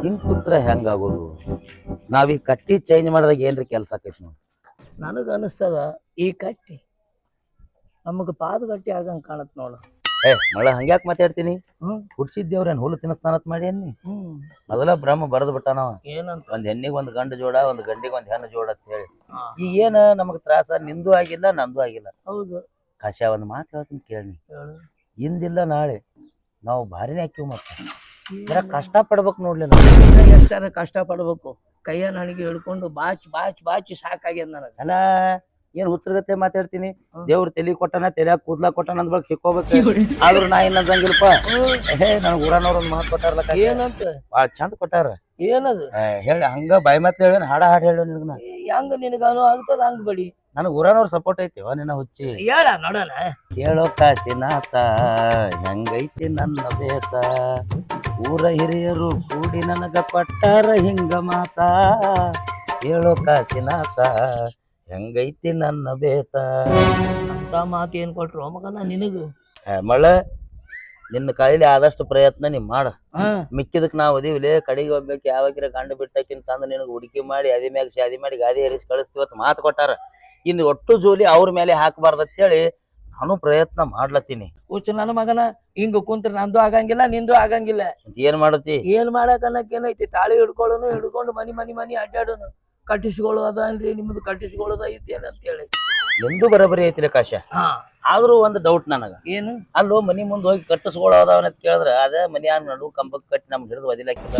ಹಿಂಗ್ ಕೂತ್ರ ಹೆಂಗಾಗೋದು? ನಾವೀಗ ಕಟ್ಟಿ ಚೇಂಜ್ ಮಾಡಿದಾಗ ಏನ್ರಿ ಕೆಲಸ ಆಕೈತಿ ನಾವು? ನನಗ ಅನಿಸ್ತದ ಈ ಕಟ್ಟಿ ನಮಗ ಪಾದಗಟ್ಟಿ ಆಗಂಗ್ ಕಾಣತ್ ನೋಡು. ಮಳ ಹಂಗ್ಯಾಕ್ ಮಾತಾಡ್ತೀನಿ? ಹ್ಮ್ ಹುಡ್ಸಿದ್ದೇವ್ರೇನ್ ಹುಲ್ಲು ತಿನ್ನಸ್ತಾನತ್ ಮಾಡಿ ಅನ್ನಿ. ಹ್ಮ್ ಮೊದಲ ಬ್ರಹ್ಮ ಬರದ್ ಬಿಟ್ಟಾನವ, ಏನಂತ? ಒಂದ್ ಹೆಣ್ಣಿಗೆ ಒಂದ್ ಗಂಡು ಜೋಡ, ಒಂದ್ ಗಂಡಿಗೆ ಒಂದ್ ಹೆಣ್ಣು ಜೋಡ ಅಂತ ಹೇಳಿ. ಹಾ. ಈಗ ಏನ ನಮಗ್ ತ್ರಾಸ? ನಿಂದು ಆಗಿಲ್ಲ ನಂದು ಆಗಿಲ್ಲ. ಹೌದು. ಕಾಶ್ಯ ಒಂದ್ ಮಾತು ಹೇಳ್ತೀನಿ ಕೇಳಿ. ಹೇಳು. ಇಂದಿಲ್ಲ ನಾಳೆ ನಾವು ಭಾರಿನೇ ಹಾಕಿವ್. ಮತ್ತೆ ಜರ ಏನ್ ಕಷ್ಟ ಪಡ್ಬೇಕು ನೋಡ್ಲಿ ನಾವು. ಇನ್ನ ಎಷ್ಟಾರ ಕಷ್ಟ ಪಡ್ಬೇಕು. ಕೈಯ ನನಗೆ ಹಿಡ್ಕೊಂಡು ಬಾಚಿ ಸಾಕಾಗ್ಯದ ನನಗ. ಅಲ್ಲ ಏನ್ ಹುಚ್ಚರಗತ್ತೆ ಮಾತಾಡ್ತೀನಿ? ಹ್ಮ್. ದೇವ್ರ ತಲಿ ಕೊಟ್ಟನ, ತಲ್ಯಾಗ ಕೂದ್ಲಾ ಕೊಟ್ಟನ ಅಂದ್ ಬಳಕ ಸಿಕ್ಕೋಬೇಕು. ಆದ್ರೂ ನಾ ಇನ್ನಂಗಿಲ್ಪ. ನನಗ್ ಊರನವ್ರ ಒಂದ್ ಮಾತು ಕೊಟ್ಟಾರಲ್ಲ, ಏನಂತ? ಬಾಳ ಚಂದ ಕೊಟ್ಟಾರ. ಏನದು? ಹೇಳಿ ಹಂಗ ಬಾಯಿ ಮಾತ್ ಹೇಳ ಹಾಡ ಹೇಳ ನಿನಗ. ಹೆಂಗ ನಿನಗ ಆಗ್ತದ ಹಂಗ ಬಡಿ. ನನಗ್ ಊರನವ್ರ ಸಪೋರ್ಟ್ ಐತಿವ ನಿನ್ನ ಹುಚ್ಚಿ. ಹೇಳ ನೋಡೋಣ. ಕೇಳೋ ಕಾಶಿನಾಥ ಹೆಂಗೈತಿ ನನ್ನ ಬೇತ, ಊರ ಹಿರಿಯರು ಕೂಡಿ ನನಗ ಕೊಟ್ಟಾರ ಹಿಂಗ ಮಾತಾ. ಕೇಳೋ ಕಾಶಿನಾಥ ಹೆಂಗೈತಿ ನನ್ನ ಬೇತ. ಅಂತ ಮಾತು ಏನ್ ಕೊಟ್ರು ಮಗನ ನಿನಗ? ಮಳ ನಿನ್ನ ಕೈಲಿ ಆದಷ್ಟು ಪ್ರಯತ್ನ ನೀ ಮಾಡ. ಹಾ ಮಿಕ್ಕಿದಕ್ ನಾವ್ ಅದೀವಿಲೇ. ಕಡೆಗೆ ಹೋಗ್ಬೇಕು ಯಾವಾಗಿರ ಗಂಡು ಬಿಟ್ಟಕಿಂತ ಅಂದ ನಿನಗ ಹುಡುಕಿ ಮಾಡಿ ಅದಿ ಮ್ಯಾಗ ಶಾದಿ ಮಾಡಿ ಗಾದಿ ಹರಿಸಿ ಕಳಿಸ್ತೀವತ್ ಮಾತು ಕೊಟ್ಟಾರ. ಇನ್ನು ಒಟ್ಟು ಜೋಲಿ ಅವ್ರ ಮೇಲೆ ಹಾಕಬಾರ್ದು ಅಂತೇಳಿ ನಾನು ಪ್ರಯತ್ನ ಮಾಡ್ಲತ್ತೀನಿ. ಹುಚ್ಚ ನನ್ನ ಮಗನ, ಹಿಂಗ ಕುಂತ್ರ ನಂದು ಆಗಂಗಿಲ್ಲ ನಿಂದು ಆಗಂಗಿಲ್ಲ. ಏನ್ ಮಾಡತಿ? ಏನ್ ಮಾಡಕ್ ಅನ್ನಕ್ ಏನೈತಿ? ತಾಳಿ ಹಿಡ್ಕೊಂಡು ಮನಿ ಅಡ್ಡಾಡೋನು. ಕಟ್ಟಿಸ್ಕೊಳ್ಳೋದ ಅನ್ರಿ ನಿಮ್ದು, ಕಟ್ಟಿಸ್ಕೊಳ್ಳೋದ ಐತಿ ಅಂತ ಹೇಳಿ. ನಿಂದು ಬರಬರಿ ಐತಿಲ್ಲ ಕಾಶ. ಹಾ ಆದ್ರೂ ಒಂದು ಡೌಟ್ ನನಗ. ಏನು? ಅಲ್ಲೋ ಮನಿ ಮುಂದ್ ಹೋಗಿ ಕಟ್ಟಿಸ್ಕೊಳ್ಳೋದವನ ಕೇಳಿದ್ರ ಅದ ಮನ್ಯಾಗ ನಡು ಕಂಬಕ್ ಕಟ್ಟಿ ನಮ್ಗೆ ಹಿಡಿದು ಒದಿಲಾಕಿಲ್ಲ.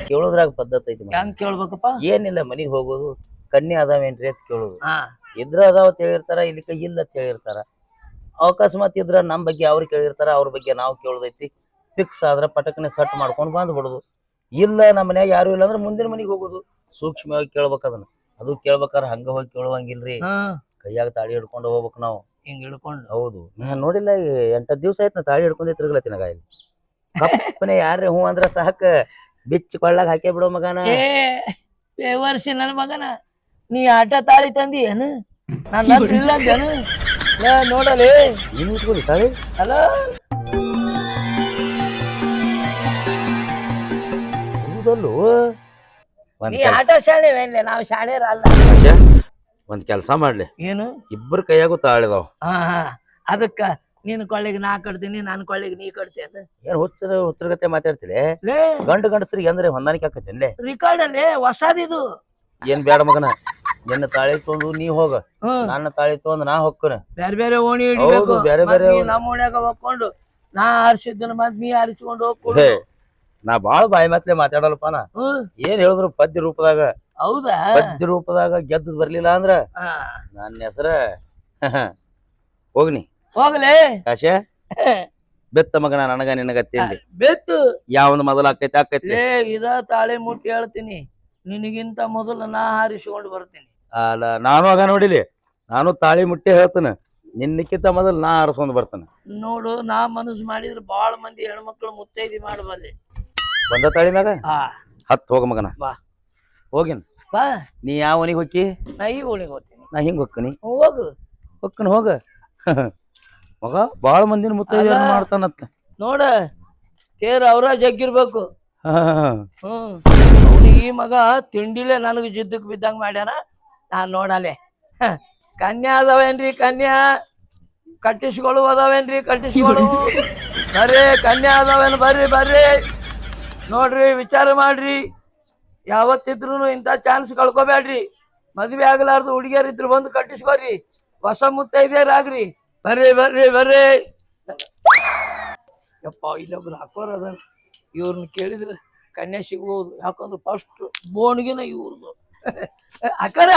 ಕೇಳೋದ್ರಾಗ ಪದ್ಧತಿ ಐತಿ. ಹೆಂಗ್ ಕೇಳ್ಬೇಕಪ್ಪ? ಏನಿಲ್ಲ, ಮನಿಗ್ ಹೋಗೋದು ಕನ್ಯೆ ಅದಾವೇನ್ರಿ ಅಂತ ಕೇಳೋದು. ಹಾ ಇದ್ರ ಅದಾವ ಹೇಳಿರ್ತಾರ, ಇಲ್ಲಿಕ ಇಲ್ಲ ಅಂತ ಹೇಳಿರ್ತಾರ. ಅಕಸ್ಮಾತ್ ಇದ್ರ ನಮ್ ಬಗ್ಗೆ ಅವ್ರು ಕೇಳಿರ್ತಾರ, ಅವ್ರ ಬಗ್ಗೆ ನಾವು ಕೇಳೋದೈತಿ. ಫಿಕ್ಸ್ ಆದ್ರ ಪಟಕನೆ ಸಟ್ ಮಾಡ್ಕೊಂಡು ಬಂದ್ಬಿಡುದು. ಇಲ್ಲ ನಮ್ಮ ಮನ್ಯಾಗ ಯಾರು ಇಲ್ಲ ಅಂದ್ರೆ ಮುಂದಿನ ಮನಿಗ್ ಹೋಗೋದು. ಸೂಕ್ಷ್ಮವಾಗಿ ಕೇಳ್ಬೇಕ ಅದನ್ನ. ಅದು ಕೇಳ್ಬೇಕಾರ ಹಂಗ ಹೋಗಿ ಕೇಳುವಂಗಿಲ್ರಿ. ಕೈಯಾಗ ತಾಳಿ ಹಿಡ್ಕೊಂಡು ಹೋಗ್ಬೇಕು ನಾವು. ಹಿಂಗ್ ಹಿಡ್ಕೊಂಡು? ಹೌದು. ನಾನ್ ನೋಡಿಲ್ಲ, 8 ದಿವ್ಸ ಆಯ್ತು ನಾ ತಾಳಿ ಹಿಡ್ಕೊಂಡೆ ತಿರುಗ್ಲತ್ತಿನ ಗಾಯಲ್ಲಿ. ಕಪ್ಪನೆ ಯಾರೇ ಹೂ ಅಂದ್ರ ಸಾಕ ಬಿಚ್ಚಿ ಕೊಳ್ಳಾಗ ಹಾಕೇ ಬಿಡೋ ಮಗನ. ವರ್ಷ ನನ್ ಮಗನ, ನೀ ಆಟ ತಾಳಿ ತಂದಿ ಏನು? ನನ್ನ ಹತ್ರ ಇಲ್ಲ ಅಂದೇನು? ನೋಡಲಿ ನೀನು ಇಟ್ಕೊಳ್ಳಿ ತಾಳಿ. ಅಲ್ಲ ಹೌದಲ್ಲೋ. ನೀ ಆಟ ಶಾಣೆವೇನ್ಲೆ? ನಾವು ಶಾಣೆರಲ್ಲ. ಒಂದ್ ಕೆಲ್ಸ ಮಾಡ್ಲಿ, ಏನು? ಇಬ್ಬರ ಕೈಯಾಗೂ ತಾಳಿದಾವ್. ಹಾ ಅದಕ್ಕ ನಿನ್ ಕೊಳ್ಳಿಗೆ ನಾ ಕಟ್ತೀನಿ, ನನ್ ಕೊಳ್ಳಿಗೆ ನೀ ಕಟ್ತಿ. ಅದ ಏನ್ ಹುಚ್ಚರಗತೆ ಮಾತಾಡ್ತಿಲೆ? ಗಂಡು ಗಂಡಸರಿಗೆ ಅಂದ್ರೆ ಹೊಂದಾಣಿಕೆ ಆಕತ್ತೇನ್ಲೆ? ರಿಕಾರ್ಡ್ ಅಲ್ಲಿ ಹೊಸದಿದು. ಏನ್ ಬ್ಯಾಡ ಮಗನ, ನಿನ್ನ ತಾಳಿ ತೊಂದು ನೀ ಹೋಗ, ನನ್ನ ತಾಳಿ ತೊಂದು ನಾ ಹೊಕ್ಕನ. ಬೇರೆ ಓಣಿ ಹಿಡಿಬೇಕು. ಬೇರೆ ಬೇರೆ ನಮ್ಮ ಓಣ್ಯಾಗ ಹೊಕ್ಕೊಂಡು ನಾ ಆರಿಸಿದ್ದನ ಮತ್ ನೀ ಆರಿಸ್ಕೊಂಡು ಹೋಗ್ಕೊಡು. ನಾ ಬಾಳ ಬಾಯಿ ಮಾತ್ಲೆ ಮಾತಾಡಲ್ಪ. ನಾ ಏನ್ ಹೇಳಿದ್ರು ಪದ್ಯ ರೂಪದಾಗ. ಹೌದಾ? ಪದ್ಯ ರೂಪದಾಗ ಗೆದ್ದು ಬರ್ಲಿಲ್ಲ ಅಂದ್ರ ನನ್ನ ಹೆಸರ ಹೋಗ್ನಿ. ಹೋಗ್ಲೇ ಕಾಶ ಬೆತ್ತ ಮಗನ, ನನಗ ನಿನಗ ತಿಂಡಿ ಬೆತ್ತು ಯಾವಂದ್ ಮೊದಲ ಆಕೈತಿ. ಇದ ತಾಳಿ ಮುಟ್ಟಿ ಹೇಳ್ತೀನಿ, ನಿನಗಿಂತ ಮೊದಲು ನಾ ಹಾರಿಸಿಕೊಂಡು ಬರ್ತೀನಿ. ಅಲ್ಲ ನಾನು ಆಗ ನೋಡಿಲಿ, ನಾನು ತಾಳಿ ಮುಟ್ಟಿ ಹೇಳ್ತೇನೆ, ನಿನ್ನಕ್ಕಿಂತ ಮೊದಲು ನಾ ಹಾರಿಸ್ಕೊಂಡ್ ಬರ್ತಾನೆ. ನೋಡು, ನಾ ಮನಸ್ಸು ಮಾಡಿದ್ರೆ ಬಾಳ ಮಂದಿ ಹೆಣ್ಮಕ್ಳು ಮುತ್ತೈದಿ ಮಾಡಬಲ್ಲೆ. ಬಂದ ತಾಳಿ ಮ್ಯಾಗ ಹತ್ ಹೋಗ ಮಗನ. ಬಾ ಹೋಗಿನ್ ಬಾ. ನೀ ಯಾವ ಮನಿಗೆ ಹೋಗಿ? ನಾ ಈ ಓಣಿಗೆ ಹೋಗ್ತೀನಿ. ನಾ ಹಿಂಗ್ ಹೊಕ್ಕನಿ. ಹೋಗು ಹೊಕ್ಕನ ಹೋಗ ಮಗ. ಬಾಳ ಮಂದಿನ ಮುತ್ತೈದೆ ಮಾಡ್ತಾನತ್ತ ನೋಡ. ತೇರ್ ಅವ್ರ ಜಗ್ಗಿರ್ಬೇಕು. ಹ್ಮ್ ಅವ್ನಿಗೆ ಈ ಮಗ ತಿಂಡಿಲೆ ನನಗ ಜಿದ್ದಕ್ ಬಿದ್ದಂಗ ಮಾಡ್ಯಾನ. ನಾನ್ ನೋಡಲೆ ಕನ್ಯಾ ಅದಾವೇನ್ರಿ? ಕನ್ಯಾ ಕಟ್ಟಿಸ್ಕೊಳ್ಳು ಅದಾವೇನ್ರಿ? ಕಟ್ಟಿಸ್ಕೊಳ್ಳು ಬರ್ರಿ. ಕನ್ಯಾ ಅದಾವೇನ್? ಬರ್ರಿ ನೋಡ್ರಿ, ವಿಚಾರ ಮಾಡ್ರಿ. ಯಾವತ್ತಿದ್ರು ಇಂಥ ಚಾನ್ಸ್ ಕಳ್ಕೊಬ್ಯಾಡ್ರಿ. ಮದ್ವೆ ಆಗ್ಲಾರ್ದು ಹುಡುಗಿಯರಿದ್ರು ಬಂದು ಕಟ್ಟಿಸ್ಕೋರಿ. ಹೊಸ ಮುತ್ತೈದೆಯರಾಗ್ರಿ. ಬರ್ರಿ. ಯಪ್ಪ, ಇಲ್ಲೊಬ್ರು ಹಾಕೋರ್ ಅದ. ಇವ್ರನ್ನ ಕೇಳಿದ್ರೆ ಕನ್ಯಾ ಸಿಗ್ಬೋದು. ಯಾಕಂದ್ರೆ ಫಸ್ಟ್ ಬೋನ್ಗಿನ ಇವ್ರದು. ಅಕ್ಕರ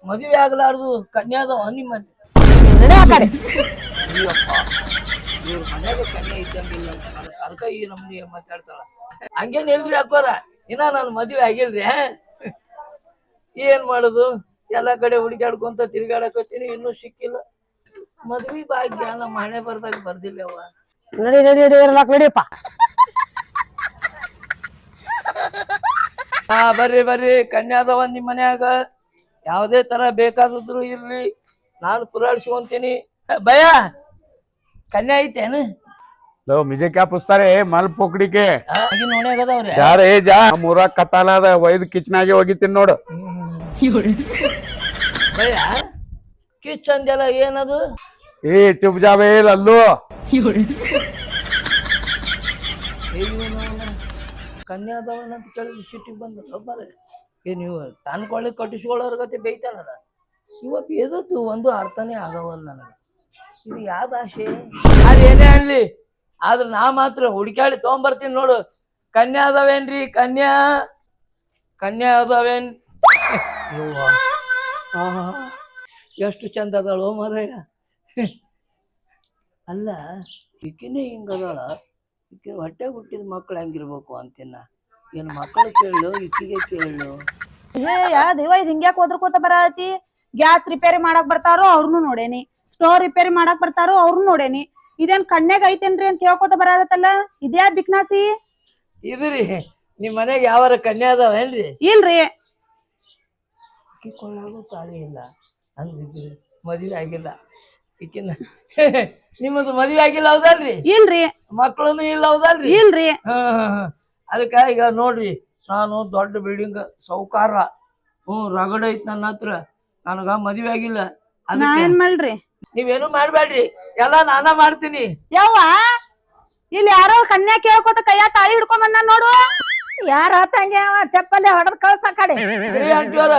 ಮದ್ವೆ ಆಗ್ಲಾರ್ದು ಕನ್ಯಾದವ ನಿಮ್ಮ ಮನೆ? ಇವ್ರ ಮನ್ಯಾಗ ಕನ್ಯಾ ಇದ್ದಂಗಿಲ್ಲ. ಅದಕ್ಕ ಈ ನಮ್ನಿ ಮಾತಾಡ್ತಾಳ. ಹಂಗೇನ್ ಇಲ್ರಿ ಅಕ್ಕೋರ, ಇನ್ನ ನಾನು ಮದ್ವೆ ಆಗಿಲ್ರಿ. ಏನ್ ಮಾಡುದು, ಎಲ್ಲಾ ಕಡೆ ಹುಡುಗಾಡ್ಕೊಂತ ತಿರ್ಗಾಡಕತ್ತೀನಿ, ಇನ್ನೂ ಸಿಕ್ಕಿಲ್ಲ. ಮದ್ವಿ ಭಾಗ್ಯ ನಮ್ಮ ಹಣೆ ಬರ್ದಾಗ ಬರ್ದಿಲ್ಲವ. ನಡಿಯಪ್ಪ. ಬರ್ರಿ. ಕನ್ಯಾದವ ನಿಮ್ ಮನ್ಯಾಗ ಯಾವ್ದೇ ತರ ಬೇಕಾದ್ರು ಇರ್ಲಿ, ನಾನು ಪುರಾಡ್ಸ್ಕೊಂತೀನಿ. ಭಯ ಕನ್ಯಾ ಐತೇನು? लो मुझे क्या पूछता रे मल पोकड़ी के ಆಗಿನ ಓಣ್ಯಾಗ ಅದಾವ್ರಿ जा रे जा ಮೂರ ಕತಾಲ ಅದ ಒಯ್ದು ಕಿಚನಾಗೆ ಹೋಗಿತೀನಿ ನೋಡು ಭಯ ಕಿಚ್ ಅಂದೆಲ್ಲ ಏನದು ಏ ಚುಪ್ ಜಾವೆ ಲಲ್ಲು ಕನ್ಯಾದವನ ಅಂತ ಕೇಳಿದ್ರೆ ಸಿಟ್ಟಿಗೆ ಬಂದ ಬರ ನೀವು ತಾನ್ಕೊಳ್ಳಿ ಕಟ್ಟಿಸ್ಕೊಳ್ಳೋರ್ ಗತೆ ಬೈತಾನಲ್ಲ ಇವತ್ತು ಎದತ್ತು ಒಂದು ಅರ್ಥನೇ ಆಗವಲ್ಲ ನನಗೆ ಇದು ಯಾವ ಭಾಷೆ ಅದೇನೇ ಅನ್ಲಿ ಆದ್ರೆ ನಾ ಮಾತ್ರ ಹುಡುಕ್ಯಾಡಿ ತೊಗೊಂಬರ್ತೀನಿ ನೋಡು ಕನ್ಯಾ ಅದಾವೇನ್ರಿ ಕನ್ಯಾ ಕನ್ಯಾ ಅದಾವೇನ್ ಯವ್ವ. ಆಹಾ ಎಷ್ಟು ಚಂದ ಅದಾಳು ಮಾರಾಯ ಅಲ್ಲ ಈಕಿನೇ ಹಿಂಗದಾಳ ಈಕೆ ಹೊಟ್ಟೆ ಹುಟ್ಟಿದ ಮಕ್ಳು ಹೆಂಗಿರ್ಬೇಕು ಅಂತೀನ ಏನು ಮಕ್ಕಳು ಕೇಳು ಈಕಿಗೆ ಕೇಳು ಏ ಯಾ ದೇವ ಇದ್ ಹಿಂಗ್ಯಾಕ್ ಓದ್ರಕೋತ ಬರತಿ ಗ್ಯಾಸ್ ರಿಪೇರಿ ಮಾಡಕ್ ಬರ್ತಾರೋ ಅವ್ರನ್ನು ನೋಡೇನಿ ಸ್ಟೋವ್ ರಿಪೇರಿ ಮಾಡಕ್ ಬರ್ತಾರೋ ಅವ್ರನ್ನು ನೋಡೇನಿ ಇದೇನ್ ಕಣ್ಯಾಗ ಐತೇನ್ರಿ ಅಂತ ಹೇಳ್ಕೊತ ಬರತ್ತಲ್ಲ ಇದ್ಯಾ ಬಿಕ್ನಾಸಿ ಇದ್ರಿ ನಿಮ್ ಮನೆಗೆ ಯಾವಾರ ಕನ್ಯಾ ಅದಾವೇನ್ರಿ ಇಲ್ರಿ ಕೊಳ್ಳಾಗು ತಾಳಿ ಇಲ್ಲ ಅಂದಿದ್ರಿ ಮದುವೆ ಆಗಿಲ್ಲ ಈಕಿನ ನಿಮ್ಮದು ಮದುವೆ ಆಗಿಲ್ಲ ಹೌದಲ್ರಿ ಇಲ್ರಿ ಮಕ್ಕಳನ್ನು ಇಲ್ಲ ಹೌದಲ್ರಿ ಇಲ್ರಿ ಅದಕ್ಕೆ ಈಗ ನೋಡ್ರಿ ನಾನು ದೊಡ್ಡ ಬಿಲ್ಡಿಂಗ್ ಸೌಕಾರ ರಗಡ ಐತ್ ನನ್ನ ಹತ್ರ ನನಗ ಮದುವೆ ಆಗಿಲ್ಲ ನಾ ಅದಕ್ಕೆ ಏನ್ ಮಾಡ್ರಿ ನೀವೇನು ಮಾಡ್ಬೇಡ್ರಿ ಎಲ್ಲ ನಾನ ಮಾಡ್ತೀನಿ ಯವ್ವ ಇಲ್ಲಿ ಯಾರೋ ಕನ್ಯಾ ಕೇಳ್ಕೊತ ಕೈಯ ತಾಳಿ ಹಿಡ್ಕೊಂಡ್ ಬಂದ ನೋಡು ಯಾರ ತಂಗೆ ಅವ ಚಪ್ಪಲಿ ಹೊಡೆದ್ ಕಳ್ಸ ಕಡೆ ಆಂಟಿಯವ್ರ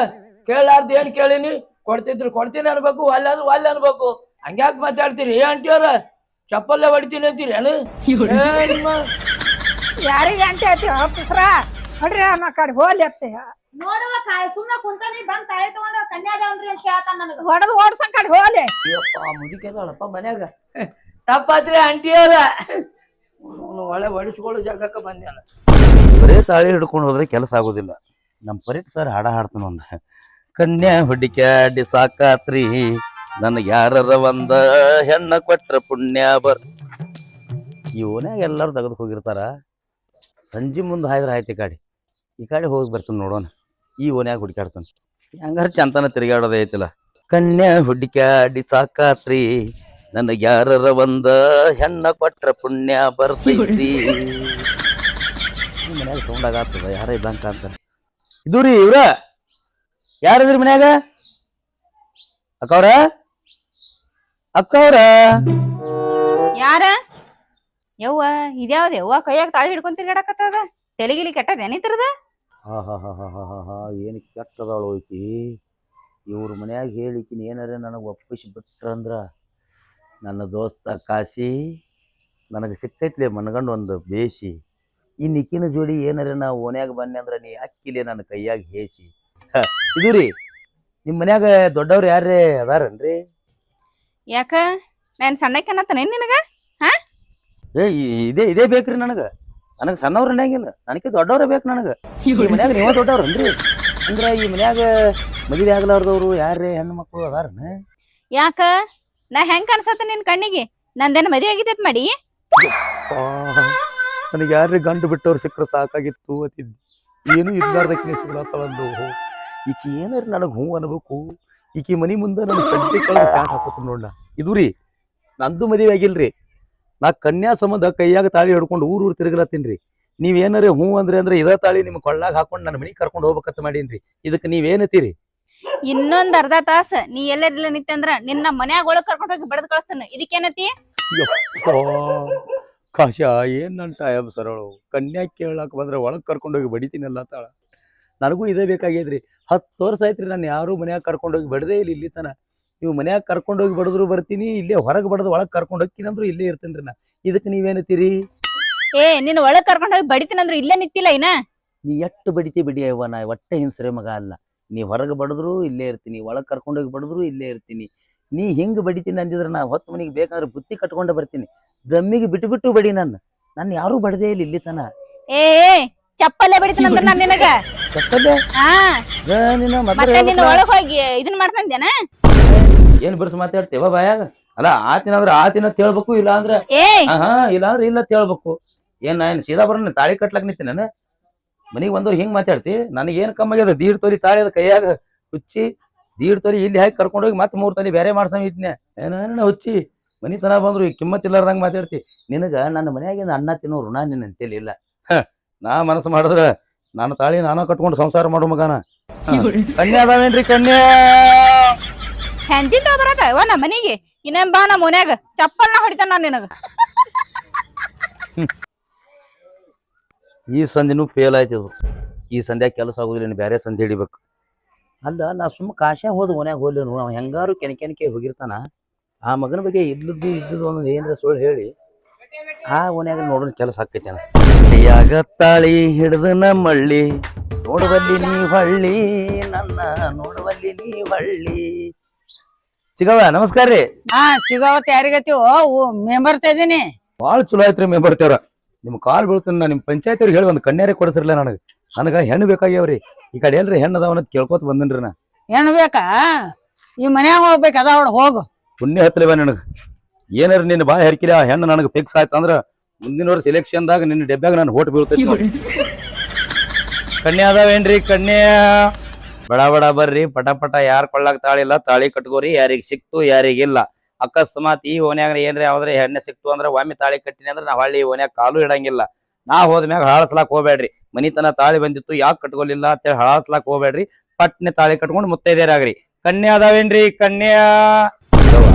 ಕೇಳಾರ್ದ ಏನ್ ಕೇಳಿನಿ ಕೊಡ್ತಿದ್ರು ಕೊಡ್ತೀನಿ ಅನ್ಬೇಕು ಒಲ್ಲೆ ಒಲ್ಲೆ ಅನ್ಬೇಕು ಹಂಗ್ಯಾಕ್ ಮಾತಾಡ್ತೀರಿ ಆಂಟಿಯವ್ರ ಚಪ್ಪಲ್ಲೇ ಹೊಡಿತೀನಿ ಅಂತೀರಿ ಏನು ಯಾರಿಗೆ ಅಂತ ಹೇಳ್ತೀವಿ ಆಫೀಸ್ರ ನೋಡ್ರಿ ಅನ್ನ ಕಡೆ ಹೋಲಿ ಅತ್ತೆ ನೋಡುವ ಸುಮ್ನೆ ಕುಂತಾನಿ ಬಂದ್ ತಾಳಿ ತಗೊಂಡು ಕನ್ಯಾದವನ್ರಿ ಅಂತ ಹೇಳ್ತಾನ ನನಗ ಹೊಡೆದು ಓಡ್ಸಂಗ್ ಕಡೆ ಹೋಲಿ ಅಯ್ಯಪ್ಪ ಮುದುಕೆದಾಳಪ್ಪ ಮನ್ಯಾಗ ತಪ್ಪಾತ್ರಿ ಆಂಟಿಯವ್ರ ಒಳ್ಳೆ ಹೊಡಿಸ್ಕೊಳ್ಳೋ ಜಾಗಕ್ಕೆ ಬಂದ್ಯಾನ ಬರೇ ತಾಳಿ ಹಿಡ್ಕೊಂಡು ಹೋದ್ರೆ ಕೆಲಸ ಆಗೋದಿಲ್ಲ ನಮ್ಮ ಪರೀಕ್ಷೆ ಸರ್ ಹಾಡ ಹಾಡ್ತಾನ ಒಂದು ಕನ್ಯಾ ಹುಡುಕ್ಯಾಡಿ ಸಾಕಾತ್ರಿ ನನಗೆ ಯಾರರ ಒಂದ ಹೆಣ್ಣ ಕೊಟ್ರ ಪುಣ್ಯ ಬರ್ ಈ ಓನ್ಯಾಗ ಎಲ್ಲರೂ ತೆಗೆದು ಹೋಗಿರ್ತಾರ ಸಂಜೆ ಮುಂದೆ ಹಾಯ್ದ್ರೆ ಆಯ್ತು ಈ ಕಡೆ ಹೋಗಿ ಬರ್ತಾನೆ ನೋಡೋಣ ಈ ಓನ್ಯಾಗ ಹುಡುಕ್ಯಾಡ್ತಾನೆ ಹಂಗಾರ ಚಂತನ ತಿರುಗಾಡೋದೇ ಐತಿಲ್ಲ ಕನ್ಯಾ ಹುಡುಕ್ಯಾಡಿ ಸಾಕಾತ್ರಿ ನನಗೆ ಯಾರರ ಒಂದ ಹೆಣ್ಣ ಕೊಟ್ರ ಪುಣ್ಯ ಬರ್ತೈತ್ರಿ ಮನ್ಯಾಗ ಸೌಂಡ್ ಆಗತ್ತದ ಯಾರ ಇದ್ದಂಕ ಅಂತ ಇದು ರೀ ಇವ್ರ ಯಾರಿದ್ರಿ ಮನ್ಯಾಗ ಅಕ್ಕವ್ರ ಅಕ್ಕವ್ರ ಯಾರ ಯವ್ವ ಇದ್ಯಾವ್ದ ಯವ್ವ ಕೈಯಾಗ ತಾಳಿ ಹಿಡ್ಕೊಂಡ್ ತಿರ್ಗಾಡಕತ್ತದ ತೆಲಿಗಿಲಿ ಕೆಟ್ಟದೇನಿತ್ರದ ಏನು ಕೆಟ್ಟದಾಳು ಐತಿ ಇವ್ರ ಮನ್ಯಾಗ ಹೇಳಿಕಿನ ಏನಾರ ನನಗೆ ಒಪ್ಪಿಸಿ ಬಿಟ್ರಂದ್ರ ನನ್ನ ದೋಸ್ತ ಕಾಶಿ ನನಗೆ ಸಿಕ್ಕೈತ್ಲೆ ಮನಗಂಡು ಒಂದು ಬೇಸಿ ಈ ನಿಕ್ಕಿನ ಜೋಡಿ ಏನಾರ ನಾ ಓನ್ಯಾಗ ಬನ್ನಿ ಅಂದ್ರೆ ನೀ ಅಕ್ಕಿಲೆ ನನ್ನ ಕೈಯಾಗ ಹೇಸಿ ಇದು ರೀ ನಿಮ್ಮ ಮನ್ಯಾಗ ದೊಡ್ಡವ್ರು ಯಾರೇ ಅದಾರನ್ರಿ ಯಾಕ ನಾನ್ ಸಣ್ಣಕ್ಕನತ್ತನೇ ನಿನಗ ಏ ಇದೇ ಬೇಕ್ರಿ ನನಗೆ ಸಣ್ಣವ್ರ ನಡೆಯಂಗಿಲ್ಲ ನನಗೆ ದೊಡ್ಡವ್ರ ಬೇಕು ನನಗೆ ಈ ಮನ್ಯಾಗ ನೀವ ದೊಡ್ಡವ್ರನ್ರಿ ಅಂದ್ರ ಈ ಮನ್ಯಾಗ ಮದುವೆ ಆಗ್ಲಾರ್ದವ್ರು ಯಾರೇ ಹೆಣ್ಣು ಮಕ್ಕಳು ಅದಾರನ ಯಾಕ ನಾ ಹೆಂಗ್ ಕಾಣಿಸತ್ತ ನಿನ್ ಕಣ್ಣಿಗೆ ನಂದೇನ ಮದ್ವೆ ಆಗಿದ್ದೈತ್ ಮಾಡಿ ನನಗೆ ಯಾರೇ ಗಂಡು ಬಿಟ್ಟವ್ರು ಸಿಕ್ಕರೆ ಸಾಕಾಗಿತ್ತು ಅತಿದ್ದಿ ಏನು ಇರ್ಲಾರ್ದಕ್ಕೆ ಸಿಗ್ಲಾತವಂದು ಈಕಿ ಏನಾರ ನನಗೆ ಹೂ ಅನ್ಬೇಕು ಈಕಿ ಮನಿ ಮುಂದೆ ನನ್ನ ಕಡ್ಡಿ ಕಳೆದ ಪ್ಯಾಂಟ್ ಹಾಕೋತ ನೋಡ್ಲ ಇದು ರೀ ನಂದು ಮದುವೆ ಆಗಿಲ್ರಿ ನಾ ಕನ್ಯಾ ಸಂಬಂಧ ಕೈಯಾಗ ತಾಳಿ ಹಿಡ್ಕೊಂಡು ಊರು ತಿರುಗಲತ್ತೀನ್ರಿ ನೀವೇನಾರ ಹೂ ಅಂದ್ರೆ ಇದ ತಾಳಿ ನಿಮ್ಮ ಕೊಳ್ಳಾಗ ಹಾಕೊಂಡು ನನ್ನ ಮನಿಗೆ ಕರ್ಕೊಂಡು ಹೋಗ್ಬೇಕಂತ ಮಾಡೀನ್ರಿ ಇದಕ್ಕೆ ನೀವೇನತ್ತೀರಿ ಇನ್ನೊಂದ್ ಅರ್ಧ ತಾಸ ನೀ ಎಲ್ಲದಿಲ್ಲ ನಿತ್ತಂದ್ರ ನಿನ್ನ ಮನ್ಯಾಗ ಒಳಗ್ ಕರ್ಕೊಂಡ್ ಹೋಗಿ ಬಡದ್ ಕಳಿಸ್ತಾನ ಇದಕ್ಕೇನತಿ ಕಾಶ ಏನ್ ನನ್ನ ಟೈಮ್ ಸರಳು ಕನ್ಯಾ ಕೇಳಕ್ ಬಂದ್ರೆ ಒಳಗ್ ಕರ್ಕೊಂಡೋಗಿ ಬಡಿತೀನಲ್ಲ ತಾಳ ನನಗೂ ಇದೇ ಬೇಕಾಗ್ಯದ್ರಿ 10 ವರ್ಷ ಆಯ್ತ್ರಿ ನಾನು ಯಾರು ಮನ್ಯಾಗ ಕರ್ಕೊಂಡೋಗಿ ಬಡದೇ ಇಲ್ಲಿ ತನ ನೀವು ಮನ್ಯಾಗ ಕರ್ಕೊಂಡೋಗಿ ಬಡದ್ರು ಬರ್ತೀನಿ ಇಲ್ಲೇ ಹೊರಗೆ ಬಡದು ಒಳಗ್ ಕರ್ಕೊಂಡು ಹೋಗ್ತೀನಂದ್ರು ಇಲ್ಲೇ ಇರ್ತೇನ್ರಿ ನಾ ಇದಕ್ಕೆ ನೀವೇನತ್ತೀರಿ ಏ ನಿನ್ನ ಒಳಗ್ ಕರ್ಕೊಂಡ್ ಹೋಗಿ ಬಡಿತೀನಂದ್ರ ಇಲ್ಲೇ ನಿತ್ತಿಲ್ಲ ಇನ್ನ ನೀ ಎಷ್ಟು ಬಡಿತಿ ಬಿಡಿ ಅವ್ವ ನಾ ಒಟ್ಟೆ ಹಿಂಸರೆ ಮಗ ಅಲ್ಲ ನೀ ಹೊರಗೆ ಬಡದ್ರು ಇಲ್ಲೇ ಇರ್ತೀನಿ ಒಳಗ್ ಕರ್ಕೊಂಡೋಗಿ ಬಡದ್ರು ಇಲ್ಲೇ ಇರ್ತೀನಿ ನೀ ಹಿಂಗ್ ಬಡಿತೀನಿ ಅಂದಿದ್ರೆ ನಾ ಹೊತ್ತು ಮನಿಗೆ ಬೇಕಾದ್ರೆ ಬುತ್ತಿ ಕಟ್ಕೊಂಡೆ ಬರ್ತೀನಿ ದಮ್ಮಿಗೆ ಬಿಟ್ಟು ಬಡಿ ನಾನು ಯಾರು ಬಡದೇ ಇಲ್ಲ ಇಲ್ಲಿ ತನ ಏ ಚಪ್ಪಲ್ಲೇ ಬಡಿತೀನಂದ್ರ ನಾನ್ ನಿನಗ ಚಪ್ಪಲ್ಲೇ ಹಾ ಮತ್ತೆ ನಿನ್ನ ಒಳಗ್ ಹೋಗಿ ಇದನ್ ಮಾಡ್ಕೊಂಡೇನ ಏನ್ ಬಿರ್ಸ್ ಮಾತಾಡ್ತೇವ ಬಾಯಾಗ ಅಲ್ಲ ಆತಿನಂದ್ರ ಆತಿನ ಹೇಳ್ಬೇಕು ಇಲ್ಲ ಅಂದ್ರ ಏ ಇಲ್ಲ ಅಂದ್ರೆ ಇಲ್ಲ ಹೇಳ್ಬೇಕು ಏನ್ ನಾನು ಸೀದಾ ಬರೋಣ ತಾಳಿ ಕಟ್ಲಕ್ ನಿಂತಿ ನಾನು ಮನಿಗ್ ಬಂದವ್ರು ಹಿಂಗ್ ಮಾತಾಡ್ತಿ ನನಗೇನ್ ಕಮ್ಮಿ ಆಗ್ಯದ ದೀಡ್ ತೊಲಿ ತಾಳಿ ಅದ ಕೈಯಾಗ ಹುಚ್ಚಿ ದೀಡ್ ತೊಲಿ ಇಲ್ಲಿ ಹಾಕಿ ಕರ್ಕೊಂಡೋಗಿ ಮತ್ತೆ 3 ತೊಲಿ ಬೇರೆ ಮಾಡ್ಸಂಗ ಇದ್ನೆ ಏನ ಹುಚ್ಚಿ ಮನಿತನ ಬಂದ್ರು ಈ ಕಿಮ್ಮತ್ ಇಲ್ಲಾರ್ದಂಗ ಮಾತಾಡ್ತಿ. ನಿನಗ ನನ್ನ ಮನ್ಯಾಗಿಂದ ಅನ್ನ ತಿನ್ನೋ ಋಣ ನಿನ್ನ ಅಂತೇಳಿ ಇಲ್ಲ. ನಾ ಮನಸ್ಸು ಮಾಡಿದ್ರ ನಾನು ತಾಳಿ ನಾನ ಕಟ್ಕೊಂಡು ಸಂಸಾರ ಮಾಡೋ ಮಗನ. ಕನ್ಯಾ ಅದಾವೇನ್ರಿ ಕನ್ಯಾ? ಹೆಂಡತಿ ತಗೋಬರಕ ನಮ್ಮ ಮನಿಗೆ ಇನ್ನೇನ್ ಬಾ ನಮ್ಮ ಮನ್ಯಾಗ ಚಪ್ಪಲ್ನ ಹೊಡಿತಾನ ನಾನ್ ನಿನಗ. ಈ ಸಂಧಿನೂ ಫೇಲ್ ಆಯ್ತದು. ಈ ಸಂಧ್ಯಾಗ ಕೆಲಸ ಆಗುದಿಲ್ಲ, ಇನ್ನು ಬೇರೆ ಸಂಧಿ ಹಿಡಿಬೇಕು. ಅಲ್ಲ ನಾ ಸುಮ್ಮ ಕಾಶ್ಯಾಗ ಹೋದ ಮನ್ಯಾಗ ಹೋಗ್ಲೇನು, ಅವ ಹೆಂಗಾರು ಕೆನಕೆ ಹೋಗಿರ್ತಾನ. ಆ ಮಗನ ಬಗ್ಗೆ ಇದ್ದುದು ಒಂದು ಏನ್ರ ಸುಳ್ಳು ಹೇಳಿ ಆ ಮನ್ಯಾಗ ನೋಡೋಣ ಕೆಲಸ ಆಕೈತೆ. ಕೈಯಾಗ ತಾಳಿ ಹಿಡಿದು ನಮ್ಮಳ್ಳಿ ನೋಡುವಲ್ಲಿ ನೀ ಹೊಳ್ಳಿ, ನನ್ನ ನೋಡುವಲ್ಲಿ ನೀ ಹೊಳ್ಳಿ. ಚಿಗವ್ವ ನಮಸ್ಕಾರ ರೀ. ಚಿಗಾವತ್ ಯಾರಿಗತ್ತೀವೋ ಮೆಂಬರ್ತಾ ಇದೀನಿ. ಭಾಳ ಚಲೋ ಆಯ್ತ್ರಿ ಮೆಂಬರ್ತೀವ್ರ. ನಿಮ್ ಕಾಲ್ ಬೀಳ್ತೀನಿ ನಾ. ನಿಮ್ ಪಂಚಾಯತ್ ಅವ್ರಿಗೆ ಹೇಳಿ ಒಂದು ಕನ್ಯಾರೆ ಕೊಡಿಸಿರ್ಲಿಲ್ಲ ನನಗ ಹೆಣ್ಣು ಬೇಕಾಗ್ಯಾವ್ರಿ. ಈ ಕಡೆ ಎಲ್ರಿ ಹೆಣ್ಣು ಅದಾವನ್ನೋದು ಕೇಳ್ಕೊತ ಬಂದನ್ರಿ ನಾ. ಹೆಣ್ಣು ಬೇಕಾ? ಈ ಮನ್ಯಾಗ ಹೋಗ್ಬೇಕು ಅದಾವಡ ಹೋಗು. ಪುಣ್ಯ ಹತ್ತಲಿವ ನನಗೆ. ಏನಾರ ನಿನ್ನ ಬಾಳ ಹೆರ್ಕಿಲ್ಲ ಆ ಹೆಣ್ಣು ನನಗೆ ಫಿಕ್ಸ್ ಆಯ್ತು ಅಂದ್ರ ಮುಂದಿನ ವರ್ಷ ಎಲೆಕ್ಷನ್ದಾಗ ನಿನ್ನ ಡೆಬ್ಬ್ಯಾಗ ನಾನು ಓಟ್ ಬೀಳ್ತೈತಿ. ಕನ್ಯಾ ಅದಾವೇನ್ರಿ ಕನ್ಯಾ? ಬಡ ಬಡ ಬರ್ರಿ, ಪಟ ಪಟ. ಯಾರು ಕೊಳ್ಳಾಗ ತಾಳಿಲ್ಲ ತಾಳಿ ಕಟ್ಕೋರಿ. ಯಾರಿಗೆ ಸಿಕ್ತು ಯಾರಿಗಿಲ್ಲ. ಅಕಸ್ಮಾತ್ ಈ ಓನ್ಯಾಗ ಏನ್ರಿ ಯಾವ್ದ್ರೆ ಹೆಣ್ಣೆ ಸಿಕ್ತು ಅಂದ್ರ ಒಮ್ಮೆ ತಾಳಿ ಕಟ್ಟಿನಿ ಅಂದ್ರೆ ನಾವ್ ಹಳ್ಳಿ ಓನ್ಯಾಗ ಕಾಲು ಇಡಂಗಿಲ್ಲ. ನಾ ಹೋದ್ಮ್ಯಾಗ ಹಾಳಸ್ಲಾಕ್ ಹೋಗ್ಬೇಡ್ರಿ. ಮನಿತನ ತಾಳಿ ಬಂದಿತ್ತು ಯಾಕೆ ಕಟ್ಕೊಲಿಲ್ಲ ಅಂತೇಳಿ ಹಾಳಸ್ಲಾಕ್ ಹೋಗ್ಬೇಡ್ರಿ. ಪಟ್ನೆ ತಾಳಿ ಕಟ್ಕೊಂಡು ಮುತ್ತೈದೇರಾಗ್ರಿ. ಕನ್ಯಾ ಅದಾವೇನ್ರಿ ಕನ್ಯಾ?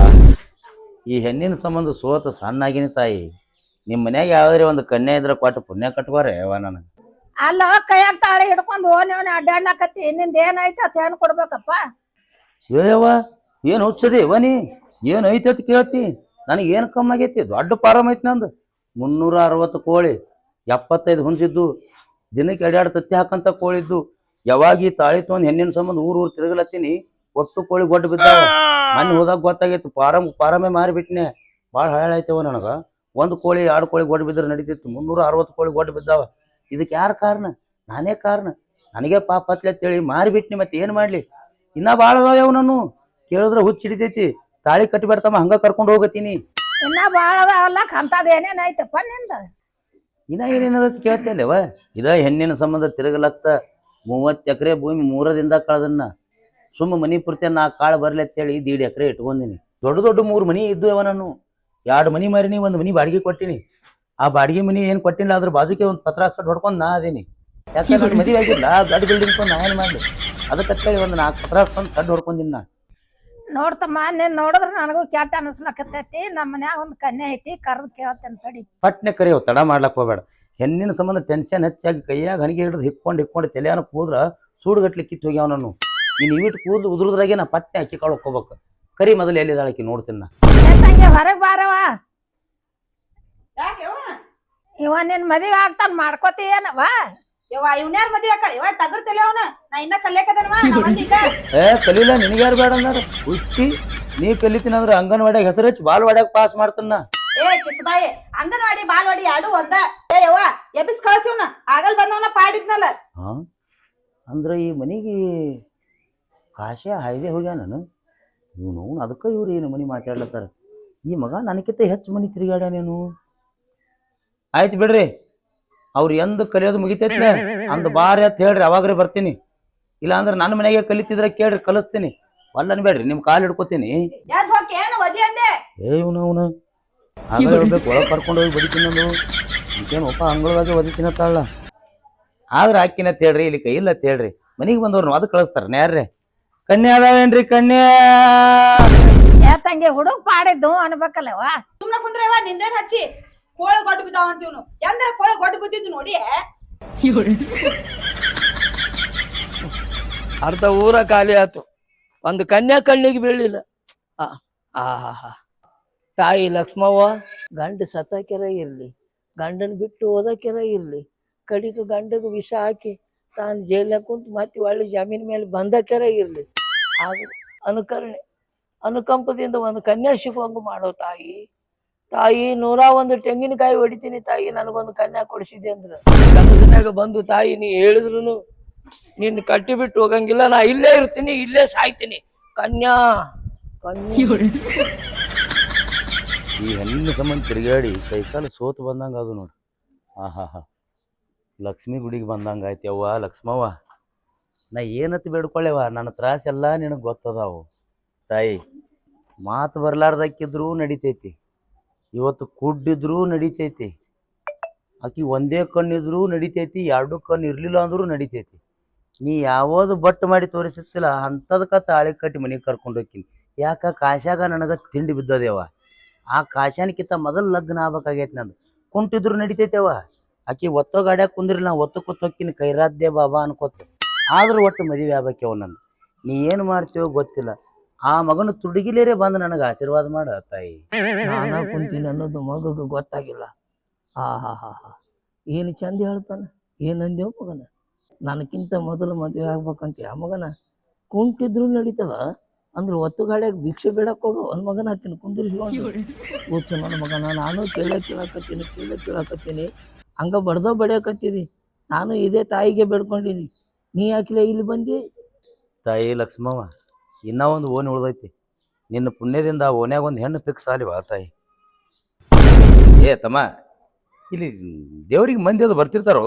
ಈ ಹೆಣ್ಣಿನ ಸಂಬಂಧ ಸೋತ ಸಣ್ಣಾಗಿನಿ ತಾಯಿ. ನಿಮ್ ಮನ್ಯಾಗ ಯಾವ್ದ್ರಿ ಒಂದು ಕನ್ಯಾ ಇದ್ರ ಕೊಟ್ಟು ಪುಣ್ಯ ಕಟ್ಕೋರೆ ಅವ ನನಗ. ಅಲ್ಲ ಕೈಯಾಗ ತಾಳಿ ಹಿಡ್ಕೊಂಡು ಓನ್ ಅಡ್ಡಾಡ್ಲಾಕತ್ತಿ. ನಿಂದ ಏನಾಯ್ತು ಅಂತ ಹೆಣ್ಣು ಕೊಡ್ಬೇಕಪ್ಪ. ಏಯವ್ವ ಏನ್ ಹುಚ್ಚದಿ ವನಿ? ಏನ್ ಐತಿ ಅಂತ ಕೇಳ್ತಿ? ನನಗೆ ಏನ್ ಕಮ್ಮಿ ಆಗೈತಿ? ದೊಡ್ಡ ಪಾರಮ್ ಐತಿ ನಂದು. 360 ಕೋಳಿ, 75 ಹುಂಚಿದ್ದು, ದಿನಕ್ಕೆ 2 ತತ್ತಿ ಹಾಕಂತ ಕೋಳಿದ್ದು. ಯಾವಾಗ ಈ ತಾಳಿ ತೊಗೊಂಡ್ ಹೆಣ್ಣಿನ ಸಂಬಂಧ ಊರ್ ತಿರುಗಲತ್ತೀನಿ, ಒಟ್ಟು ಕೋಳಿ ಗೊಡ್ಡ ಬಿದ್ದಾವ. ಮನೆ ಹೋದಾಗ ಗೊತ್ತಾಗೈತಿ ಪಾರಮೇ ಮಾರಿಬಿಟ್ನೆ. ಭಾಳ ಹಾಳಾಯ್ತವ ನನಗ. 1 ಕೋಳಿ 2 ಕೋಳಿ ಗೊಡ್ಡ ಬಿದ್ರೆ ನಡೀತಿತ್ತು. 360 ಕೋಳಿ ಗೊಡ್ಡ ಬಿದ್ದಾವ. ಇದಕ್ಕೆ ಯಾರ ಕಾರಣ? ನಾನೇ ಕಾರಣ. ನನಗೆ ಪಾಪ ಹತ್ಲೆ ಅಂತೇಳಿ ಮಾರಿಬಿಟ್ನಿ. ಮತ್ತೆ ಏನ್ ಮಾಡ್ಲಿ? ಇನ್ನ ಭಾಳ ಅದಾವ ನಾನು. ಕೇಳಿದ್ರೆ ಹುಚ್ಚ ಹಿಡಿತೈತಿ. ತಾಳಿ ಕಟ್ಟಿ ಬಿಡ್ತಮ್ಮ ಹಂಗ ಕರ್ಕೊಂಡು ಹೋಗತ್ತೀನಿ. ಇನ್ನ ಬಾಳ ಅಲ್ಲ ಅಂತದ್ ಏನೇನಾಯ್ತಪ್ಪ ನಿಂದ? ಇನ್ನ ಏನೇನದ ಕೇಳ್ತೇಲವ. ಇದ ಹೆಣ್ಣಿನ ಸಂಬಂಧ ತಿರುಗಲತ್ತ 30 ಎಕರೆ ಭೂಮಿ 3 ದಿನದಾಗ ಕಳೆದನ್ನ. ಸುಮ್ಮ ಮನಿ ಪೂರ್ತಿ 4 ಕಾಳು ಬರ್ಲಿ ಅಂತೇಳಿ 1.5 ಎಕರೆ ಇಟ್ಕೊಂಡಿನಿ. ದೊಡ್ಡ 3 ಮನಿ ಇದ್ದು ಅವ ನಾನು. 2 ಮನಿ ಮಾರಿನಿ, 1 ಮನಿ ಬಾಡಿಗೆ ಕೊಟ್ಟಿನಿ. ಆ ಬಾಡಿಗೆ ಮನಿ ಏನ್ ಕೊಟ್ಟಿಲ್ಲ, ಅದ್ರ ಬಾಜುಕೆ ಒಂದು ಪತ್ರ ಸಟ್ ಹೊಡ್ಕೊಂಡು ನಾ ಅದೀನಿ. ಯಾಕಂದ್ರೆ ನಾನು ಮದುವೆ ಆಗಿಲ್ಲ, ದೊಡ್ಡ ಬಿಲ್ಡಿಂಗ್ ನಾ ಏನ್ ಮಾಡ್ಲಿ? ಅದಕ್ಕೆ ಒಂದು 4 ಪತ್ರ ಸಡ್ ಹೊಡ್ಕೊಂಡಿನಿ ನಾ. ನೋಡ್ತಮ್ಮ, ನೀನ್ ನೋಡಿದ್ರ ನನಗೂ ಕೆಟ್ಟ ಅನಸ್ಲಕತ್ತೈತಿ. ನಮ್ಮ ಮನ್ಯಾಗ ಒಂದ್ ಕನ್ಯಾ ಐತಿ, ಕರ್ದ್ ಕೇಳ್ತೇನೆ ತಡಿ. ಪಟ್ನೆ ಕರಿಯವ್, ತಡ ಮಾಡ್ಲಕ್ ಹೋಗ್ಬೇಡ. ಹೆಣ್ಣಿನ ಸಂಬಂಧ ಟೆನ್ಷನ್ ಹೆಚ್ಚಾಗಿ ಕೈಯಾಗ ಹನಿಗೆ ಹಿಡಿದು ಹಿಕ್ಕೊಂಡು ತಲೆಯಾನ ಕೂದ್ರ ಸೂಡುಗಟ್ಲಿ ಕಿತ್ತು ಹೋಗ್ಯಾವ ನಾನು. ಇನ್ನು ಇವಿಟ್ಟು ಕೂದಲು ಉದುರುದ್ರಾಗೆ ನಾ ಪಟ್ನೆ ಅಕ್ಕಿ ಕಾಳು ಹೋಗ್ಬೇಕು. ಕರಿ ಮೊದಲು ಎಲ್ಲಿದಾಳಕಿ ನೋಡ್ತೀನಿ ನಾ. ಹೊರಗ್ ಬಾರವ. ಇವ ನಿನ್ ಮದಿಗೆ ಆಗ್ತಾನ ಮಾಡ್ಕೋತಿ ಏನವ? ಇವ್ನ್ಯಾರ ಮದ್ವೆ ಆಕಾರ ಇವ ತಗರ್ತಲೆ ಅವನ. ನಾ ಇನ್ನ ಕಲಿಯಕದನ್ವಾ. ಕಲೀಲ, ನಿನಗ್ಯಾರು ಬೇಡ ಅಂದಾರ? ಹುಚ್ಚಿ, ನೀ ಕಲಿತೀನಿ ಅಂದ್ರೆ ಅಂಗನವಾಡಿಯಾಗ ಹೆಸರು ಹಚ್ಚಿ ಬಾಲ್ವಾಡಿಯಾಗ ಪಾಸ್ ಮಾಡ್ತನ್ನ. ಕಿಸ್ಬಾಯಿ, ಅಂಗನವಾಡಿ ಬಾಲ್ವಾಡಿ ಎರಡು ಒಂದ. ಯವ್ವ ಎಬ್ಬಿಸ್ ಕಳ್ಸಿವ್ನ. ಆಗಲ್ ಬಂದವನ ಪಾಡಿದ್ನಲ್ಲ. ಹಾ ಅಂದ್ರೆ ಈ ಮನಿಗೆ ಕಾಶೆ ಹಾಯ್ದೆ ಹೋಗ್ಯ ನಾನು. ಇವನು ಅದಕ್ಕೆ ಇವ್ರು ಏನು ಮನಿ ಮಾತಾಡ್ಲತ್ತಾರ. ಈ ಮಗ ನನಗಿಂತ ಹೆಚ್ಚು ಮನಿ ತಿರುಗಾಡ್ಯಾನೇನು. ಆಯ್ತು ಬಿಡ್ರಿ, ಅವ್ರು ಎಂದ ಕಲಿಯೋದು ಮುಗಿತೈತ್ಲೆ ಅಂದ್ ಬಾರಿ ಅಂತ ಹೇಳ್ರಿ, ಅವಾಗ್ರೆ ಬರ್ತೀನಿ. ಇಲ್ಲ ಅಂದ್ರೆ ನನ್ನ ಮನೆಗೆ ಕಲಿತಿದ್ರೆ ಕೇಳ್ರಿ, ಕಲಿಸ್ತೀನಿ. ಅಲ್ಲ ಅನ್ಬೇಡ್ರಿ, ನಿಮ್ ಕಾಲ್ ಹಿಡ್ಕೊತೀನಿ. ಇವನು ಆಗ ಹೇಳ್ಬೇಕು, ಒಳಗೆ ಕರ್ಕೊಂಡು ಹೋಗಿ ಬಡಿತೀನಿ. ಈಗೇನು ಒಪ್ಪ ಅಂಗಳದಾಗ ಒದಿತೀನಿ ಅಂತಾಳ. ಆದ್ರೆ ಹಾಕಿನ ಹೇಳ್ರಿ, ಇಲ್ಲಿ ಕೈ ಇಲ್ಲ ಹೇಳ್ರಿ. ಮನಿಗೆ ಬಂದವ್ರು ಅದು ಕಳಿಸ್ತಾರ ನ್ಯಾರ್ರೆ. ಕನ್ಯಾ ಅದಾವೇನ್ರಿ ಕನ್ಯಾ? ತಂಗಿ ಹುಡುಗ್ ಪಾಡಿದ್ದು ಅನ್ಬೇಕಲ್ಲವ. ಸುಮ್ನ ಕುಂದ್ರವ, ನಿಂದೇನ್ ಹಚ್ಚಿ ಕೋಳಿ ಗೊಡ್ಡು ಬಿದ್ದಾವ ಅಂತೀವ್ನು. ಎಂದ್ರ ಕೋಳಿ ಗೊಡ್ಡು ಬಿದ್ದಿದ್ದು ನೋಡಿ. ಅರ್ಧ ಊರ ಖಾಲಿ ಆತು. ಒಂದು ಕನ್ಯಾ ಕಣ್ಣಿಗೆ ಬೀಳಿಲ್ಲ. ತಾಯಿ ಲಕ್ಷ್ಮವ್ವ ಗಂಡ ಸತ್ತಕ್ಕೆರ ಇರ್ಲಿ, ಗಂಡನ ಬಿಟ್ಟು ಓದಕ್ಕೆರ ಇರ್ಲಿ, ಕಡಿಗೆ ಗಂಡಗೆ ವಿಷ ಹಾಕಿ ತಾನು ಜೈಲಾಗ ಕುಂತು ಮತ್ತೆ ಒಳ್ಳೆ ಜಮೀನ್ ಮೇಲೆ ಬಂದಕ್ಕೆರ ಇರ್ಲಿ. ಆದ್ರೆ ಅನುಕಂಪದಿಂದ ಒಂದು ಕನ್ಯಾ ಸಿಗುವಂಗ ಮಾಡೋ ತಾಯಿ. 101 ತೆಂಗಿನಕಾಯಿ ಹೊಡಿತೀನಿ ತಾಯಿ, ನನಗೊಂದು ಕನ್ಯಾ ಕೊಡಿಸಿದೆ ಅಂದ್ರ ಕನಸಿನಾಗ ಬಂದು ತಾಯಿ ನೀ ಹೇಳಿದ್ರು ನಿನ್ನ ಕಟ್ಟಿ ಬಿಟ್ಟು ಹೋಗಂಗಿಲ್ಲ, ನಾ ಇಲ್ಲೇ ಇರ್ತೀನಿ, ಇಲ್ಲೇ ಸಾಯ್ತೀನಿ. ಕನ್ಯಾ ಈ ಹೆಣ್ಣಿನ ಸಂಬಂಧ ತಿರುಗಾಡಿ ಕೈಕಾಲು ಸೋತು ಬಂದಂಗ ಅದು ನೋಡ್ರಿ. ಹಾ ಲಕ್ಷ್ಮಿ ಗುಡಿಗೆ ಬಂದಂಗ ಆಯ್ತು. ಯವ್ವ ಲಕ್ಷ್ಮವ್ವ, ನಾ ಏನತ್ ಬೇಡ್ಕೊಳ್ಳೇವ, ನನ್ನ ತ್ರಾಸ ಎಲ್ಲ ನಿನಗೆ ಗೊತ್ತದಾವು ತಾಯಿ. ಮಾತು ಬರ್ಲಾರ್ದಕ್ಕಿದ್ರೂ ನಡಿತೈತಿ, ಇವತ್ತು ಕುಡ್ಡಿದ್ರೂ ನಡಿತೈತಿ, ಆಕಿ ಒಂದೇ ಕಣ್ಣಿದ್ರೂ ನಡಿತೈತಿ, 2 ಕಣ್ಣು ಇರ್ಲಿಲ್ಲ ಅಂದ್ರೂ ನಡಿತೈತಿ. ನೀ ಯಾವುದು ಬಟ್ ಮಾಡಿ ತೋರಿಸಿರ್ತಿಲ್ಲ ಅಂಥದ್ಕ ತಾಳಿ ಕಟ್ಟಿ ಮನೆಗೆ ಕರ್ಕೊಂಡು ಹೋಗ್ತೀನಿ. ಯಾಕ ಕಾಶ್ಯಾಗ ನನಗೆ ತಿಂಡಿ ಬಿದ್ದದೇವ, ಆ ಕಾಶ್ಯಾನಕ್ಕಿಂತ ಮೊದಲು ಲಗ್ನ ಆಗ್ಬೇಕಾಗೈತಿ ನಂದು. ಕುಂಟಿದ್ರು ನಡಿತೈತೆವ, ಆಕಿ ಒತ್ತೋ ಗಾಡ್ಯಾಗ ಕುಂದ್ರಿಲ್ಲ, ನಾ ಒತ್ತು ಕೂತೋಕ್ಕಿನಿ ಕೈರಾದ್ದೆ ಬಾಬಾ ಅನ್ಕೋತ. ಆದ್ರೂ ಒಟ್ಟು ಮದುವೆ ಆಗ್ಬೇಕವ ನಂದು. ನೀ ಏನು ಮಾಡ್ತೀವೋ ಗೊತ್ತಿಲ್ಲ, ಆ ಮಗನ ತುಡುಗಿಲೇರೆ ಬಂದು ನನಗೆ ಆಶೀರ್ವಾದ ಮಾಡ ತಾಯಿ. ನಾನ ಕುಂತೀನಿ ಅನ್ನೋದು ಮಗಗ ಗೊತ್ತಾಗಿಲ್ಲ. ಹಾ ಏನು ಚಂದ ಹೇಳ್ತಾನ. ಏನಂದೇವ್ ಮಗನ, ನನಕ್ಕಿಂತ ಮೊದಲು ಮದುವೆ ಆಗ್ಬೇಕಂತ ಆ ಮಗನ. ಕುಂಟಿದ್ರು ನಡೀತದ ಅಂದ್ರೆ ಒತ್ತು ಗಾಡಿಯಾಗ ಭಿಕ್ಷೆ ಬೇಡಕ್ ಹೋಗ ಒಂದ್ ಮಗನ ಹಾಕಿನ ಕುಂದಿರ್ಸ್ಕೊಂಡು ಕೂತು ನನ್ನ ಮಗನ. ನಾನು ಕೇಳಕತ್ತೀನಿ ಹಂಗ ಬಡ್ದೋ ಬಡಿಯಕತ್ತೀರಿ. ನಾನು ಇದೇ ತಾಯಿಗೆ ಬೇಡ್ಕೊಂಡಿನಿ, ನೀ ಯಾಕಿಲ್ಲ ಇಲ್ಲಿ ಬಂದಿ? ತಾಯಿ ಲಕ್ಷ್ಮವ್ವ, ಇನ್ನೂ ಒಂದು ಓಣಿ ಉಳ್ದೈತಿ. ನಿನ್ನ ಪುಣ್ಯದಿಂದ ಆ ಓನ್ಯಾಗ ಒಂದು ಹೆಣ್ಣು ಫಿಕ್ಸ್ ಆಲಿವಾ ತಾಯಿ. ಏ ತಮ್ಮ, ಇಲ್ಲಿ ದೇವ್ರಿಗೆ ಮಂದಿ ಅದು ಬರ್ತಿರ್ತಾರೋ,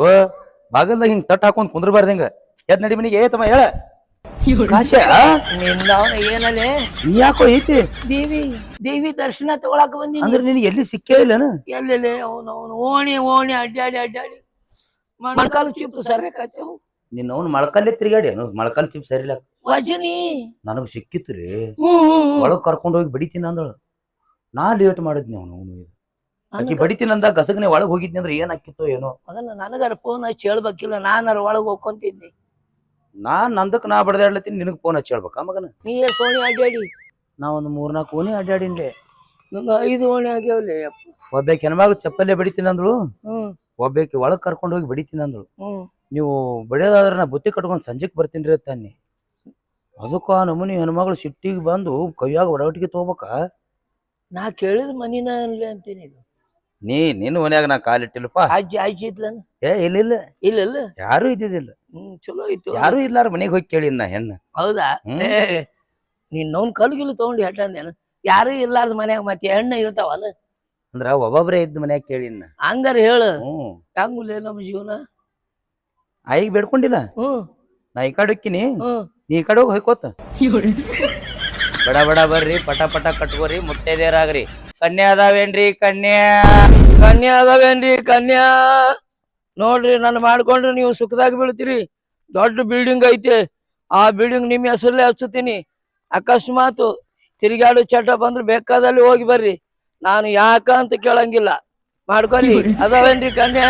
ಬಾಗಲ್ದಾಗ ಹಿಂಗೆ ತಟ್ಟು ಹಾಕೊಂಡು ಕುಂದ್ರಬಾರ್ದು. ಹಿಂಗೆ ಎದ್ ನಡಿ ಮನೆಗೆ. ಏ ತಮ್ಮ ಹೇಳ ಕಾಶ್ಯ, ನಿನ್ನ ಏನಲ್ಲೇ ನೀ ಯಾಕೋ ಐತಿ ದೇವಿ ದರ್ಶನ ತಗೊಳಕ್ ಬಂದಿನಿ. ಅಂದ್ರೆ ನಿನಗೆ ಎಲ್ಲಿ ಸಿಕ್ಕೇ ಇಲ್ಲನ? ಎಲ್ಲೆಲೆ ಅವನು ಓಣಿ ಅಡ್ಡಾಡಿ ಮೊಣಕಾಲು ಚಿಪ್ಪು ಸರಿಯಾಕತ್ತೇವು. ನಿನ್ನ ಅವ್ನು ಮೊಳಕಲ್ಲೇ ತಿರುಗಾಡಿ ಏನು, ಮೊಳಕಲ್ ಚಿಪ್ ಸರಿಲ್ಲ. ವಜನಿ ನನಗೆ ಸಿಕ್ಕಿತ್ತು ರೀ, ಒಳಗೆ ಕರ್ಕೊಂಡು ಹೋಗಿ ಬಡಿತೀನಿ ಅಂದಳು. ನಾ ಲೇಟ್ ಮಾಡಿದ್ನಿ ಅವನು. ಆಕಿ ಬಡಿತೀನಿ ಅಂದಾಗ ಗಸಗನೆ ಒಳಗೆ ಹೋಗಿದ್ನಿ ಅಂದ್ರೆ ಏನ್ ಹಾಕಿತ್ತೋ ಏನೋ. ಅದನ್ನ ನನಗಾರ ಫೋನ್ ಹಚ್ಚಿ ಹೇಳ್ಬೇಕಿಲ್ಲ, ನಾನಾರ ಒಳಗೆ ಹೋಗ್ಕೊಂತಿದ್ನಿ. ನಾನ್ ನಂದಕ್ಕೆ ನಾ ಬಡ್ದಾಡ್ಲತ್ತೀನಿ, ನಿನಗೆ ಫೋನ್ ಹಚ್ಚಿ ಹೇಳ್ಬೇಕಾ ಮಗನ? ನೀ ಸೋಣಿ ಅಡ್ಡಾಡಿ. ನಾ ಒಂದು 3-4 ಓಣಿ ಅಡ್ಡಾಡಿನ್ಲೆ. ನಂಗೆ 5 ಓಣಿ ಆಗ್ಯಾವಲೆ. ಒಬ್ಬಾಕಿ ಹೆಣ್ಮಗಳು ಚಪ್ಪಲ್ಲೇ ಬಡಿತೀನಿ ಅಂದಳು, ಹ್ಮ್ ಒಬ್ಬಾಕಿ ಒಳಗೆ ಕರ್ಕೊಂಡು ಹೋಗಿ ಬಡಿತೀನಿ ಅಂದಳು. ಹ್ಮ್ ನೀವು ಬಡಿಯೋದಾದ್ರೆ ನಾ ಬುತ್ತಿ ಕಟ್ಕೊಂಡು ಸಂಜೆಗೆ ಬರ್ತೀನಿ ರೀ ತಾನೆ. ಅದಕ್ಕೂ ಆ ನಮೂನಿ ಹೆಣ್ಮಗಳು ಸಿಟ್ಟಿಗೆ ಬಂದು ಕೈಯಾಗ ಒಡವಟಿಗೆ ತಗೋಬೇಕಾ? ನಾ ಕೇಳಿದ ಮನಿನ ಅನ್ಲಿ ಅಂತೀನಿ. ಇದು ನಿನ್ನ ಮನ್ಯಾಗ ನಾ ಕಾಲಿಟ್ಟಿಲ್ಲಪ್ಪ. ಅಜ್ಜಿ ಇದ್ಲನ್? ಏ ಇಲ್ಲ ಇಲ್ಲ ಯಾರು ಇದ್ದಿದ್ದಿಲ್ಲ. ಚಲೋ ಆಯ್ತು. ಯಾರು ಇಲ್ಲಾರ ಮನೆಗೆ ಹೋಗಿ ಕೇಳಿ ನಾ ಹೆಣ್ಣ. ಹೌದಾ? ನೀನ್ ನೋನ್ ಕಲ್ಗಿಲು ತಗೊಂಡು ಹೆಟ್ಟಂದೇನು? ಯಾರು ಇಲ್ಲಾರ್ದ ಮನ್ಯಾಗ ಮತ್ತೆ ಹೆಣ್ಣ ಇರ್ತಾವಲ್ಲ. ಅಂದ್ರ ಒಬ್ಬೊಬ್ರೇ ಇದ್ದ ಮನ್ಯಾಗ ಕೇಳಿನ. ಹಂಗಾರ ಹೇಳು, ಹ್ಮ್ ಹೆಂಗುಲೇ ನಮ್ಮ ಜೀವನ. ಆಯಿಗೆ ಬೇಡ್ಕೊಂಡಿಲ್ಲ, ನಾ ಈ ಕಡೆ ಹೋಗ್ತೀನಿ, ನೀ ಈ ಕಡೆ ಹೋಗಿ ಹೊಯ್ಕೋತ. ಬಡ ಬಡ ಬರ್ರಿ, ಪಟ ಪಟ ಕಟ್ಕೋರಿ, ಮುತ್ತೈದೇರಾಗ್ರಿ. ಕನ್ಯಾ ಅದಾವೇನ್ರಿ? ಕನ್ಯಾ ಅದಾವೇನ್ರಿ? ಕನ್ಯಾ ನೋಡ್ರಿ, ನಾನು ಮಾಡ್ಕೊಂಡ್ರೆ ನೀವು ಸುಖದಾಗ ಬೀಳ್ತೀರಿ. ದೊಡ್ಡ ಬಿಲ್ಡಿಂಗ್ ಐತೆ, ಆ ಬಿಲ್ಡಿಂಗ್ ನಿಮ್ಮ ಹೆಸರಲ್ಲೇ ಹಚ್ಚುತ್ತೀನಿ. ಅಕಸ್ಮಾತ್ ತಿರುಗಾಡು ಚಟ ಬಂದ್ರೆ ಬೇಕಾದಲ್ಲಿ ಹೋಗಿ ಬರ್ರಿ, ನಾನು ಯಾಕ ಅಂತ ಕೇಳಂಗಿಲ್ಲ. ಮಾಡ್ಕೊಳ್ಳಿ. ಅದಾವೇನ್ರಿ ಕನ್ಯಾ?